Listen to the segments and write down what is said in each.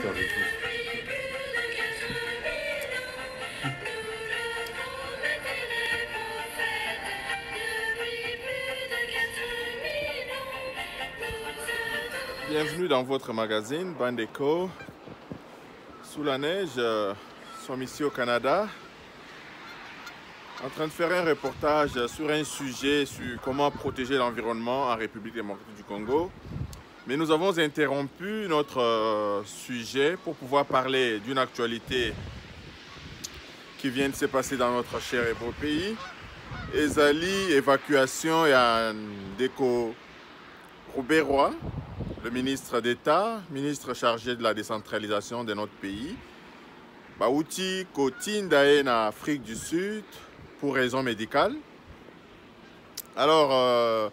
être avec vous. Bienvenue dans votre magazine Bandeco. Sous la neige, nous sommes ici au Canada en train de faire un reportage sur un sujet sur comment protéger l'environnement en République démocratique du Congo. Mais nous avons interrompu notre sujet pour pouvoir parler d'une actualité qui vient de se passer dans notre cher et beau pays. Ezali, évacuation et un déco Roubaix-Roy, le ministre d'État, ministre chargé de la décentralisation de notre pays, Bauti Kotindae en Afrique du Sud pour raison médicale. Alors,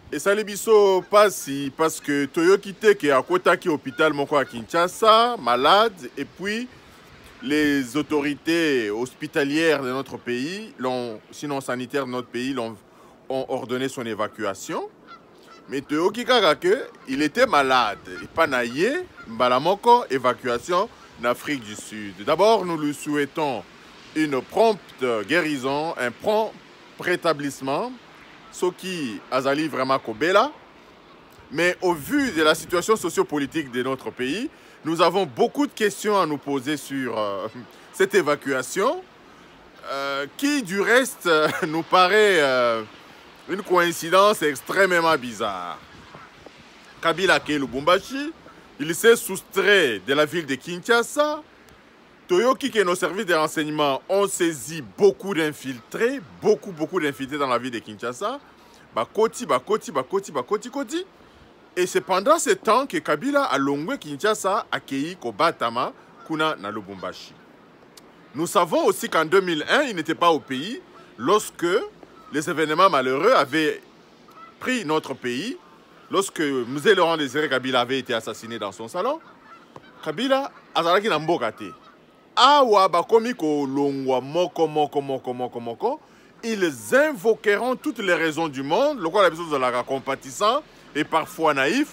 et ça les biso passe parce que Toyoki Teke à Kotaki hôpital Moko à Kinshasa, malade, et puis les autorités hospitalières de notre pays, sinon sanitaires de notre pays, ont ordonné son évacuation. Mais Toyoki Kagake, il était malade. Et pas naïe, Mbalamoko, évacuation d'Afrique du Sud. D'abord, nous lui souhaitons une prompte guérison, un prompt rétablissement, ce qui Azali vraiment Kobela. Mais au vu de la situation sociopolitique de notre pays, nous avons beaucoup de questions à nous poser sur cette évacuation, qui du reste nous paraît une coïncidence extrêmement bizarre. Kabila Ke Lubumbashi, il s'est soustrait de la ville de Kinshasa. Toyoki que nos services de renseignement ont saisi beaucoup d'infiltrés, beaucoup d'infiltrés dans la ville de Kinshasa. Bakoti. Et c'est pendant ce temps que Kabila a longé Kinshasa accueilli Kobatama Kuna na Lubumbashi. Nous savons aussi qu'en 2001, il n'était pas au pays lorsque les événements malheureux avaient pris notre pays. Lorsque Mzee Laurent Désiré Kabila avait été assassiné dans son salon, Kabila azalaki na mboka te. Awa bakomi ko longwa moko, ils invoqueront toutes les raisons du monde, le quoi la personne de la compatissant et parfois naïf,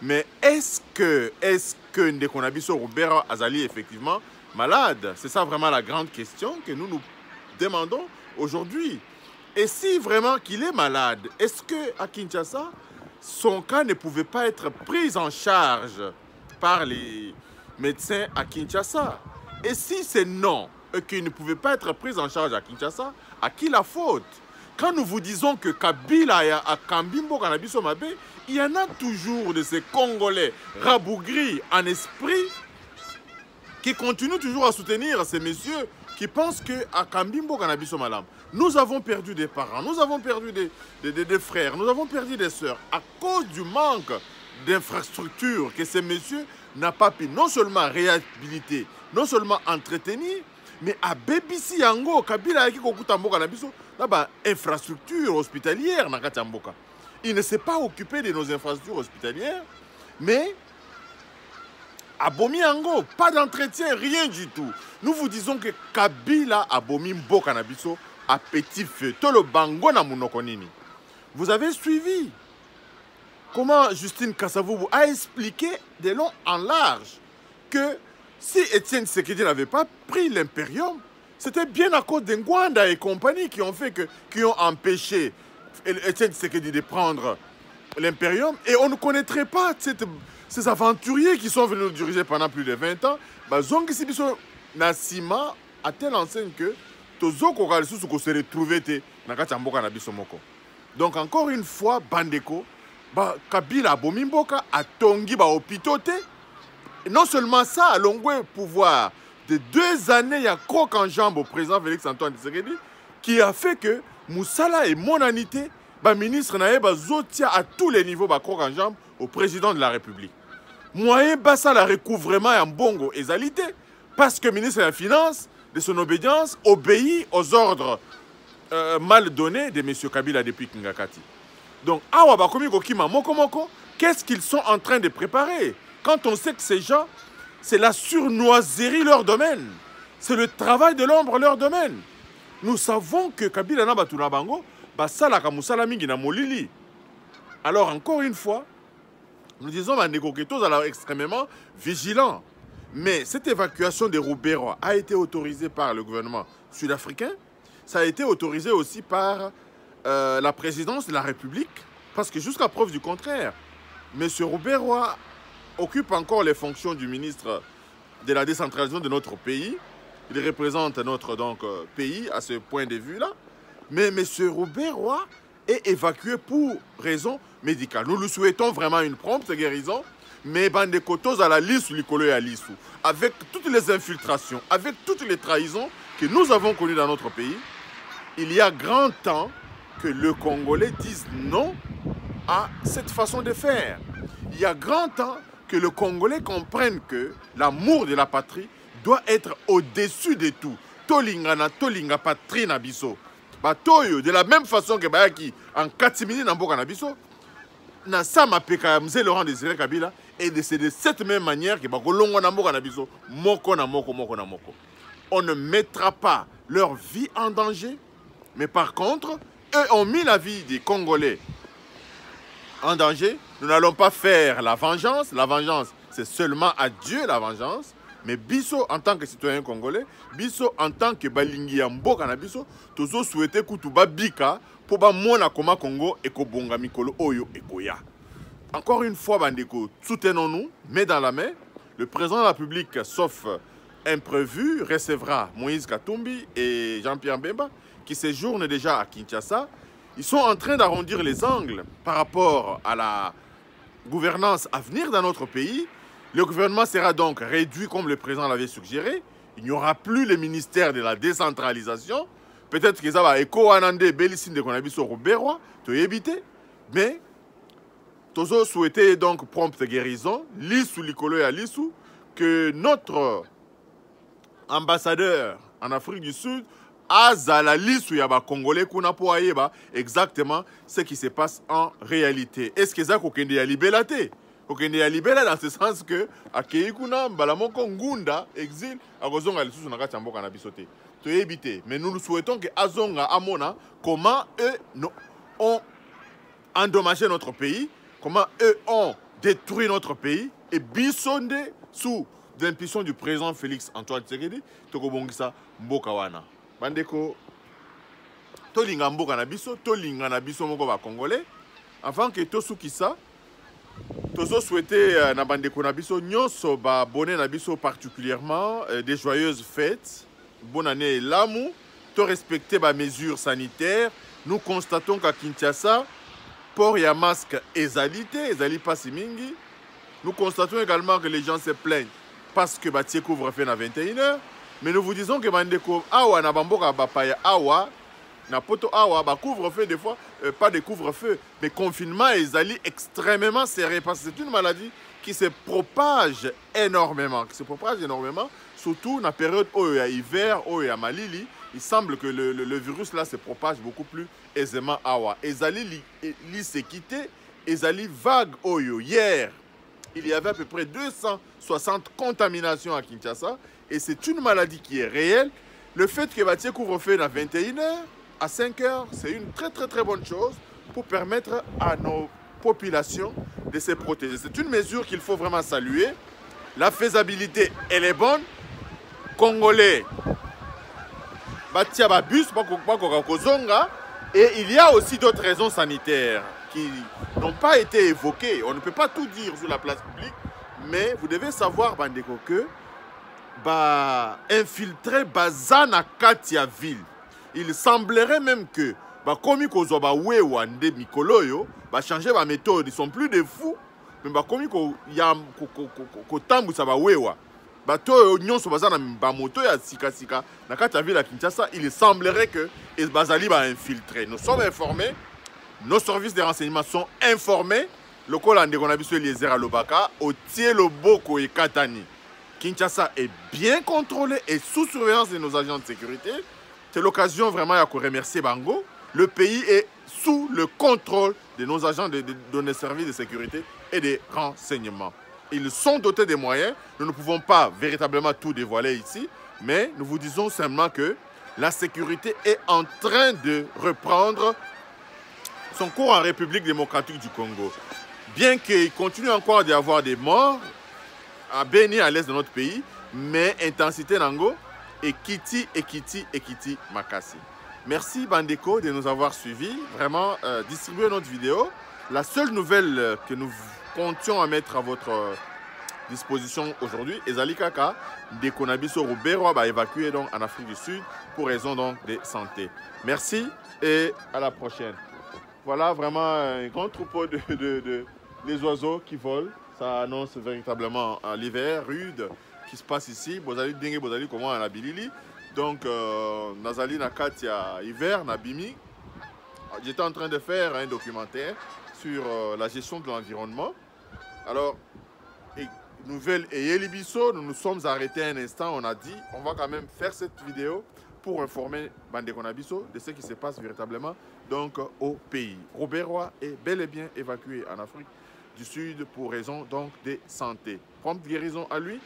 mais est-ce que Ndekonabiso Roubert Azali est effectivement malade? C'est ça vraiment la grande question que nous nous demandons aujourd'hui. Et si vraiment qu'il est malade, est-ce qu'à Kinshasa, son cas ne pouvait pas être pris en charge par les médecins à Kinshasa? Et si c'est non, et qu'il ne pouvait pas être pris en charge à Kinshasa, à qui la faute? Quand nous vous disons que Kabila a Kambimbo Kanabiso Mabe, il y en a toujours de ces Congolais rabougris en esprit qui continuent toujours à soutenir ces messieurs qui pensent qu'à Kambimbo Kanabiso Malam, nous avons perdu des parents, nous avons perdu des frères, nous avons perdu des sœurs à cause du manque d'infrastructures que ces messieurs n'ont pas pu non seulement réhabiliter, non seulement entretenir, mais à BBC Yango, Kabila qui Kokutambo Kanabiso, là-bas, infrastructure hospitalière, il ne s'est pas occupé de nos infrastructures hospitalières, mais à Bomi-Yango, pas d'entretien, rien du tout. Nous vous disons que Kabila a Bomi-Mbo Kanabiso à petit feu. Tout le bango na munokonini. Vous avez suivi comment Justine Kassavoubou a expliqué de long en large que si Étienne Tshisekedi n'avait pas pris l'impérium, c'était bien à cause d'Ngwanda et compagnie qui ont empêché Étienne Tshisekedi de prendre l'impérium. Et on ne connaîtrait pas ces aventuriers qui sont venus nous diriger pendant plus de 20 ans. Zongi Sibiso Nassima a telle enseigne que Tozoko Kalisusu se retrouver Nakachamboka Nabisomoko. Donc encore une fois, Bandeko, Kabila Bomimboka a tongi hôpitaux. Non seulement ça, à Longwe pouvoir de 2 années, il y a croc en jambe au président Félix Antoine Tshisekedi qui a fait que Moussala et Monanité, ministre Naïba Zotia à tous les niveaux, croc en jambe au président de la République. Moyen Bassa la recouvrement en bongo égalité parce que le ministre de la Finance, de son obédience, obéit aux ordres mal donnés de M. Kabila depuis Kingakati. Donc, Awa Bakomi Kokima Mokomoko, qu'est-ce qu'ils sont en train de préparer? Quand on sait que ces gens, c'est la surnoiserie leur domaine. C'est le travail de l'ombre leur domaine. Nous savons que Kabila Nabatuna Bango, Basala Kamusala Mingi na Molili. Alors, encore une fois, Nous disons que tous alors extrêmement vigilants. Mais cette évacuation des Rouberois a été autorisée par le gouvernement sud-africain. Ça a été autorisé aussi par la présidence de la République. Parce que jusqu'à preuve du contraire, M. Rouberois occupe encore les fonctions du ministre de la décentralisation de notre pays. Il représente notre pays à ce point de vue-là. Mais M. Rouberois est évacué pour raison médicale. Nous lui souhaitons vraiment une prompte guérison. Mais Bandekotos à la liste ou l'icolo et à l'issou, avec toutes les infiltrations, avec toutes les trahisons que nous avons connues dans notre pays, il y a grand temps que le Congolais dise non à cette façon de faire. Il y a grand temps que le Congolais comprenne que l'amour de la patrie doit être au-dessus de tout. Tolingana, tolinga patrie na biso. Batoyo, de la même façon que Bayaki en Katimini na mboka na biso, na sama peka mzee Laurent Désiré Kabila, et c'est de cette même manière que bakolongo na mboka na biso, moko na moko, moko na moko. On ne mettra pas leur vie en danger, mais par contre, eux ont mis la vie des Congolais en danger. Nous n'allons pas faire la vengeance. La vengeance, c'est seulement à Dieu la vengeance. Mais biso, en tant que citoyen congolais, biso, en tant que balingi ya mboka na biso, tozo souhaité kutuba bika pour ba mona koma Congo et ko bonga mikolo oyo ekoya. Encore une fois, bandeko, soutenons-nous, main dans la main. Le président de la République, sauf imprévu, recevra Moïse Katumbi et Jean-Pierre Bemba, qui séjournent déjà à Kinshasa. Ils sont en train d'arrondir les angles par rapport à la gouvernance à venir dans notre pays. Le gouvernement sera donc réduit comme le président l'avait suggéré. Il n'y aura plus le ministère de la décentralisation. Peut-être que ça va écho anande belisine de Konabiso Rouberois, to éviter. Mais Tozo souhaitait donc prompte guérison, l'issou l'icolo et à l'issou, que notre ambassadeur en Afrique du Sud azala l'issou yaba congolais kuna po ayeba exactement ce qui se passe en réalité. Est-ce que ça kokende ya libelate? Kokende ya libela dans ce sens que akei kuna balamoko ngunda exil akozonga lisusu na kati mboka na bisote. To éviter, mais nous souhaitons que azonga amona comment eux ont endommagé notre pays. Comment eux ont détruit notre pays et bisonde sous l'impulsion du président Félix Antoine Tshisekedi, Tokobongisa Mbokawana. Bandeko, tolinga mboka na biso, tolinga na biso moko ba congolais. Avant que tosu kisa, tozo souhaiter na bandeko na biso nyonso ba bonne na biso particulièrement des joyeuses fêtes. Bonne année l'amour, to respecter ba mesures sanitaires. Nous constatons qu'à Kinshasa, port ya masque ezalité, ezali pasi mingi. Nous constatons également que les gens se plaignent parce que batie couvre-feu à 21h. Mais nous vous disons que bandeko awa na bamboka bapaya awa na poto awa ba couvre-feu des fois pas de couvre-feu mais confinement ezali extrêmement serré parce que c'est une maladie qui se propage énormément, surtout dans la période où il y a hiver, où il y a malili. Il semble que le virus là se propage beaucoup plus aisément awa. Ezali li se quitté, ezali vague oyo. Hier, il y avait à peu près 260 contaminations à Kinshasa et c'est une maladie qui est réelle. Le fait que Batié couvre-feu à 21h, à 5h, c'est une très bonne chose pour permettre à nos populations de se protéger. C'est une mesure qu'il faut vraiment saluer. La faisabilité, elle est bonne. Congolais, et il y a aussi d'autres raisons sanitaires qui n'ont pas été évoquées. On ne peut pas tout dire sur la place publique, mais vous devez savoir, Bandeko, que infiltrer Bazana Katia ville. Il semblerait même que comme changer ma méthode, ils sont plus des fous, mais comme il semblerait que les Bazali va infiltrer. Nous sommes informés, nos services de renseignement sont informés. Le Colande qu'on a vu sur les Lobaka, au Tielo Boko et Katani. Kinshasa est bien contrôlé et sous surveillance de nos agents de sécurité. C'est l'occasion vraiment de remercier Bango. Le pays est sous le contrôle de nos agents de nos services de sécurité et de renseignement. Ils sont dotés des moyens. Nous ne pouvons pas véritablement tout dévoiler ici, mais nous vous disons simplement que la sécurité est en train de reprendre son cours en République démocratique du Congo. bien qu'il continue encore d'y avoir des morts à Beni, à l'est de notre pays, mais intensité nango, ekiti makasi. Merci Bandeko de nous avoir suivis, vraiment distribuer notre vidéo. La seule nouvelle que nous comptions à mettre à votre disposition aujourd'hui, Ezali Kaka, Ndeko Nabiso Roubero va évacuer donc en Afrique du Sud pour raison donc de santé. Merci et à la prochaine. Voilà vraiment un grand troupeau les oiseaux qui volent. Ça annonce véritablement l'hiver rude qui se passe ici. Bozali dingue, bozali comment à la Bilili. Donc, Nazali Nakatia hiver, Nabimi. J'étais en train de faire un documentaire sur la gestion de l'environnement. Alors, nouvelle et Yelibiso, nous nous sommes arrêtés un instant. On a dit, on va quand même faire cette vidéo pour informer Bandeko Nabiso de ce qui se passe véritablement donc, au pays. Robert Roy est bel et bien évacué en Afrique du Sud pour raison donc de santé. Prompte guérison à lui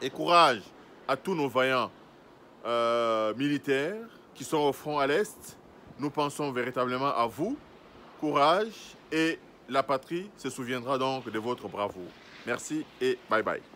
et courage à tous nos vaillants militaires qui sont au front à l'Est. Nous pensons véritablement à vous. Courage et la patrie se souviendra donc de votre bravoure. Merci et bye bye.